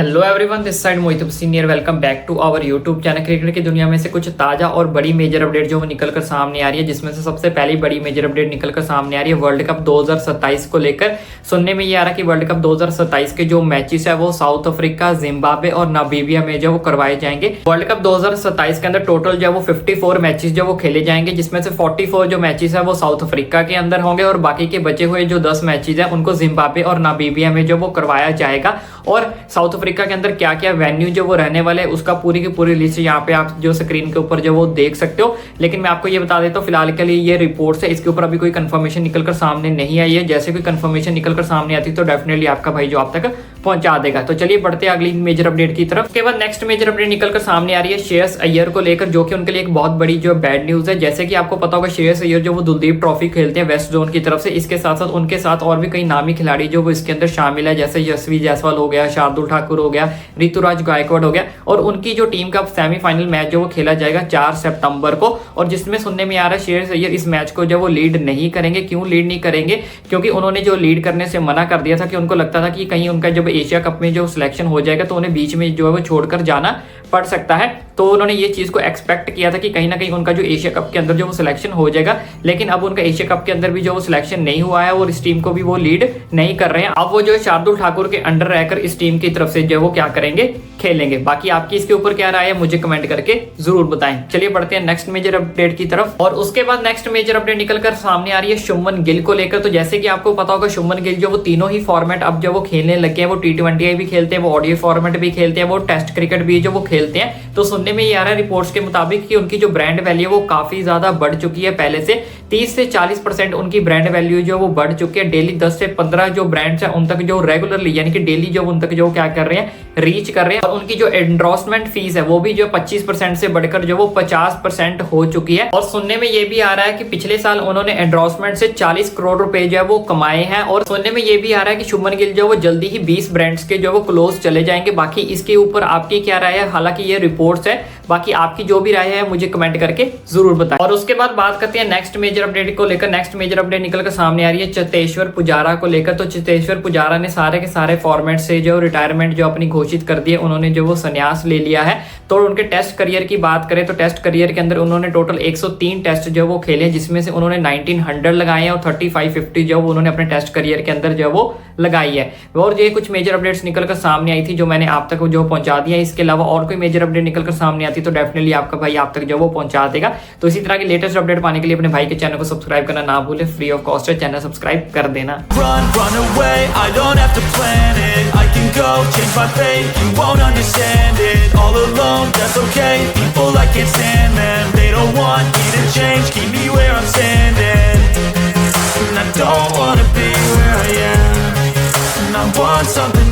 Hello everyone, this side Mohit senior. Welcome back to our YouTube channel. Cricket की दुनिया में से कुछ ताजा और बड़ी मेजर अपडेट जो निकल कर सामने आ रही है, जिसमें से सबसे पहली बड़ी मेजर अपडेट निकल कर सामने आ रही है वर्ल्ड कप 2027 को लेकर। सुनने में ये आ रहा है कि वर्ल्ड कप 2027 के जो मैचेस है वो साउथ अफ्रीका, जिम्बाब्वे और नामीबिया में जो वो करवाए जाएंगे। वर्ल्ड कप 2027 के अंदर टोटल जो वो 54 मैचेस जो वो खेले जाएंगे, जिसमें से 44 जो मैचेस है वो साउथ अफ्रीका के अंदर होंगे और बाकी के बचे हुए जो 10 मैचेस है उनको जिम्बाब्वे और नामीबिया में जो वो करवाया जाएगा। और साउथ अफ्रीका के अंदर क्या क्या वेन्यू जो वो रहने वाले हैं उसका पूरी की पूरी लिस्ट यहाँ पे आप जो स्क्रीन के ऊपर जो वो देख सकते हो। लेकिन मैं आपको ये बता देता हूँ फिलहाल के लिए ये रिपोर्ट्स है, इसके ऊपर अभी कोई कंफर्मेशन निकलकर सामने नहीं आई है। जैसे कोई कंफर्मेशन निकलकर सामने आती तो डेफिनेटली आपका भाई जो आप तक पहुंचा देगा। तो चलिए बढ़ते हैं अगली मेजर अपडेट की तरफ। उसके बाद नेक्स्ट मेजर अपडेट निकलकर सामने आ रही है श्रेयस अय्यर को लेकर, जो कि उनके लिए एक बहुत बड़ी जो बैड न्यूज है। जैसे कि आपको पता होगा श्रेयस अय्यर जो वो दुलदीप ट्रॉफी खेलते हैं वेस्ट जोन की तरफ से, इसके साथ साथ उनके साथ और भी कई नामी खिलाड़ी जो वो इसके अंदर शामिल है, जैसे यशस्वी जायसवाल हो गया, शार्दुल ठाकुर हो गया, ऋतुराज गायकवाड़ हो गया। और उनकी जो टीम का सेमीफाइनल मैच जो वो खेला जाएगा 4 सितंबर को, और जिसमें सुनने में आ रहा है श्रेयस अय्यर इस मैच को जो वो लीड नहीं करेंगे। क्यों लीड नहीं करेंगे? क्योंकि उन्होंने जो लीड करने से मना कर दिया था कि उनको लगता था कि कहीं उनका जब एशिया कप में जो सिलेक्शन हो जाएगा तो उन्हें बीच में जो है वो छोड़कर जाना पड़ सकता है। तो उन्होंने ये चीज को एक्सपेक्ट किया था कि कहीं ना कहीं उनका जो एशिया कप के अंदर जो वो सिलेक्शन हो जाएगा, लेकिन अब उनका एशिया कप के अंदर भी जो वो सिलेक्शन नहीं हुआ है और इस टीम को भी वो लीड नहीं कर रहे हैं। अब वो जो शार्दुल ठाकुर के अंडर रहकर इस टीम की तरफ से जो वो क्या करेंगे, खेलेंगे। बाकी आपकी इसके ऊपर क्या राय है मुझे कमेंट करके जरूर बताएं। चलिए बढ़ते हैं नेक्स्ट मेजर अपडेट की तरफ। और उसके बाद नेक्स्ट मेजर अपडेट निकलकर सामने आ रही है शुभमन गिल को लेकर। तो जैसे कि आपको पता होगा शुभमन गिल जो वो तीनों ही फॉर्मेट अब जो वो खेलने लगे हैं, वो T20 भी खेलते हैं, वो ODI फॉर्मेट भी खेलते हैं, वो टेस्ट क्रिकेट भी जो वो खेलते हैं। तो सुनने में ये आ रहा है रिपोर्ट्स के मुताबिक कि उनकी जो ब्रांड वैल्यू है वो काफी ज्यादा बढ़ चुकी है। पहले से 30 से 40% उनकी ब्रांड वैल्यू जो वो बढ़ चुकी है। डेली 10 से 15 जो ब्रांड्स है उन तक जो रेगुलरली यानी कि डेली जो उन तक जो क्या कर रहे हैं, रीच कर रहे हैं। और उनकी जो एंडोर्समेंट फीस है वो भी जो 25% से बढ़कर जो वो 50% हो चुकी है। और सुनने में ये भी आ रहा है कि पिछले साल उन्होंने एंडोर्समेंट से 40 करोड़ रुपए जो है वो कमाए हैं। और सुनने में ये भी आ रहा है कि शुभमन गिल जो वो जल्दी ही 20 ब्रांड्स के जो वो क्लोज चले जाएंगे। बाकी इसके ऊपर आपकी क्या राय है? हालांकि ये रिपोर्ट्स है, बाकी आपकी जो भी राय है मुझे कमेंट करके जरूर बताएं। और उसके बाद बात करते हैं नेक्स्ट मेजर अपडेट को लेकर। नेक्स्ट मेजर अपडेट निकलकर सामने आ रही है चेतेश्वर पुजारा को लेकर। तो चेतेश्वर पुजारा ने सारे के सारे फॉर्मेट से जो रिटायरमेंट जो अपनी घोषित कर दी है, उन्होंने जो वो संन्यास ले लिया है। तो उनके टेस्ट करियर की बात करें तो टेस्ट करियर के अंदर उन्होंने टोटल 103 टेस्ट जो वो खेले, जिसमें से उन्होंने 1900 लगाए हैं और 3550 जो उन्होंने अपने टेस्ट करियर के अंदर जो वो लगाई है। और ये कुछ मेजर अपडेट्स निकलकर सामने आई थी जो मैंने आप तक जो पहुंचा दिया। इसके अलावा और कोई मेजर अपडेट निकलकर सामने आती तो डेफिनेटली आपका भाई आप तक जो वो पहुंचा देगा। तो इसी तरह की लेटेस्ट अपडेट पाने के लिए अपने भाई के चैनल को सब्सक्राइब करना ना भूलें। फ्री ऑफ कॉस्ट है, चैनल सब्सक्राइब कर देना। That's okay, people I can't stand them. They don't want me to change, keep me where I'm standing. And I don't wanna be where I am, and I want something